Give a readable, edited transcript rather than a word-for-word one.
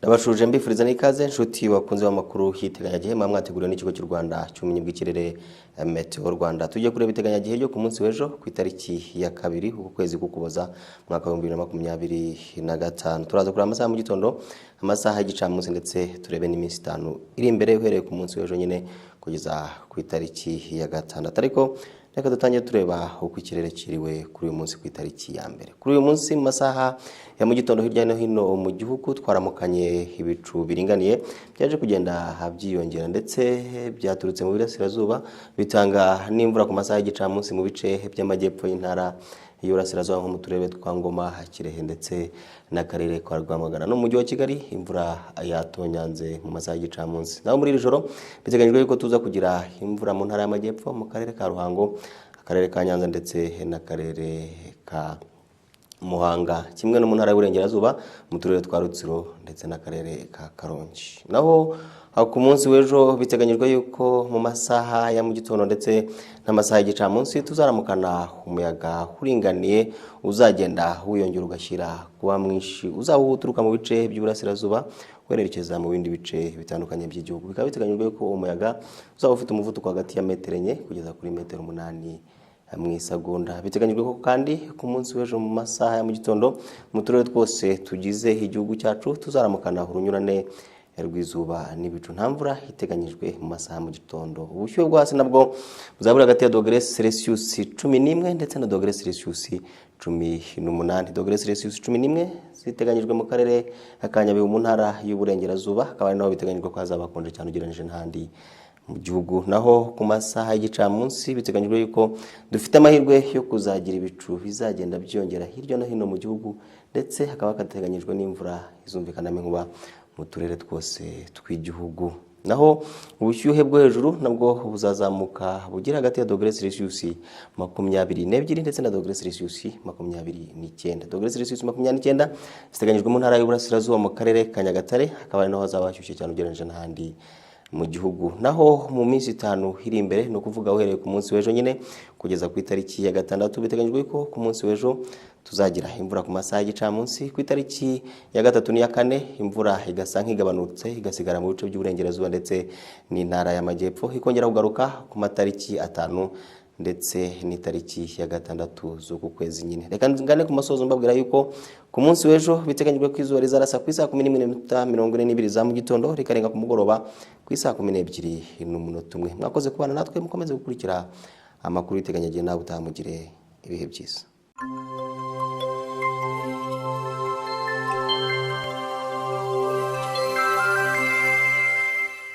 Abashuje mbifuriza n'ikaze nshuti bakunze b'amakuru y'iteganyagihe mwateguriwe n'ikigo cy'u Rwanda cy'ubumenyi bw'ikirere Meteo Rwanda. Tujye kureba iteganyagihe ryo ku munsi w'ejo ku itariki ya 2 uku kwezi k'Ukuboza mwaka wa 2025. Turaza kureba amasaha mu gitondo, amasaha y'igicamunsi ndetse turebe n'iminsi 5 iri imbere uhereye ku munsi w'ejo nyine kugeza ku itariki ya 6. Ariko reka dutangiye tureba uko ikirere kiriwe kuri uyu munsi ku itariki ya mbere. Kuri uyu munsi mu masaha ya mu gitondo hirya no hino mu gihugu twaramukanye ibicu biringaniye byaje kugenda habyiyongera ndetse byaturutse mu birasirazuba bitanga n'imvura ku masaha y'igicamunsi mu bice by'amajyepfo y'intara y'Uburasirazuba nko mu turere twa Ngoma, Kirehe ndetse n'akarere ka Rwamagana no mu mujyi wa Kigali imvura yatonyanze mu masaha y'igicamunsi. Naho muri iri joro biteganyijwe yuko tuza kugira imvura mu ntara y'amajyepfo mu karere ka Ruhango, akarere ka Nyanza ndetse n'akarere ka Muhanga, kimwe no mu ntara y'Uburengerazuba mu turere twa Rutsiro ndetse n'akarere ka Karongi. Naho ku munsi w'ejo biteganyijwe yuko mu masaha ya mu gitondo ndetse n'amasaha y'igicamunsi tuzaramukana umuyaga uringaniye uzagenda wiyongera ugashyira kuba mwinshi uzahuturuka mu bice by'Uburasirazuba werekeza mu bindi bice bitandukanye by'igihugu. Bikaba biteganyijwe ko umuyaga uzaba ufite umuvuduko hagati ya metero 4 kugeza kuri metero 8 mu isegonda. Biteganyijwe ko kandi ku munsi w'ejo mu masaha ya mu gitondo mu turere twose tugize igihugu cyacu tuzaramukana urunyurane rw'izuba n'ibicu. Nta mvura iteganyijwe mu masaha mu gitondo. Ubushyuhe bwo hasi nabwo buzabura hagati ya °C 11 ndetse na °C 18. °C 11 ziteganyijwe mu karere ka Nyabihu mu ntara y'Uburengerazuba, akaba ari naho biteganyijwe ko hazaba hakonje cyane ugereranyije n'ahandi mu gihugu. Naho ku masaha y'igicamunsi biteganyijwe yuko dufite amahirwe yo kuzagira ibicu bizagenda byongera hirya no hino mu gihugu ndetse hakaba hakateganyijwe n'imvura izumvikana inkuba mu turere twose tw'igihugu. Naho ubushyuhe bwo hejuru nabwo buzazamuka bugira hagati ya °C 22 ndetse na °C 29. °C 29 ziteganyijwe mu ntara y'Uburasirazuba mu karere ka Nyagatare, akaba ari naho hazaba hashyushye cyane ugereranyije n'ahandi mu gihugu. Naho mu minsi 5 iri imbere no kuvuga uhereye ku munsi w'ejo nyine kugeza ku itariki ya 6 biteganyijwe ko ku munsi w'ejo tuzagira imvura ku masaha y'igicamunsi, ku itariki ya 3 n'iya 4 imvura igasa nk'igabanutse igasigara mu bice by'Uburengerazuba ndetse n'intara y'Amajyepfo, ikongera kugaruka ku matariki 5 ndetse n'itariki ya 6 z'uku kwezi nyine. Reka ngane ku masozo mbabwira yuko ku munsi w'ejo biteganyijwe ko izuba rizarasa ku isaha 11:42 za mu gitondo rikarenga ku mugoroba ku isaha 12:01. Mwakoze kubana natwe, mukomeze gukurikira amakuru y'iteganyagihe nawe utamugire ibihe byiza.